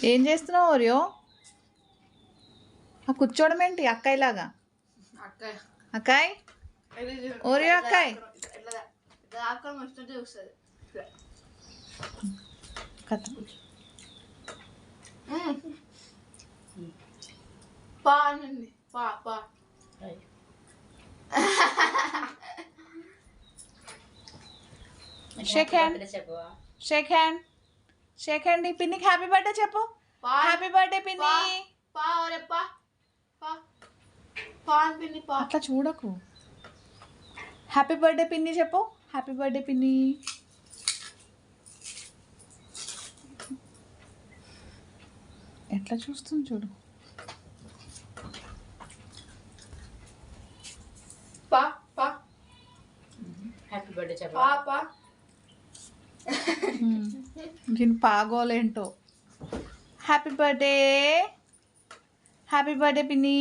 ఏం చేస్తున్నావు ఓరియో? ఆ కూర్చోవడం ఏంటి అక్కాయిలాగా? అక్కాయ్, ఓరియో అక్కాయ్. కథ shake hand, shake hand, shake hand. నీ పిన్నికి హ్యాపీ బర్త్డే చెప్పు. హ్యాపీ బర్త్డే పిన్ని. అట్లా చూడకు. హ్యాపీ బర్త్డే పిన్ని చెప్పు. హ్యాపీ బర్త్డే పిన్ని. ఎట్లా చూస్తుంది చూడు. హ్యాపీ బర్త్డే చెప్పు. దీని పాగోలేంటో. హ్యాపీ బర్త్డే, హ్యాపీ బర్త్డే పిన్ని.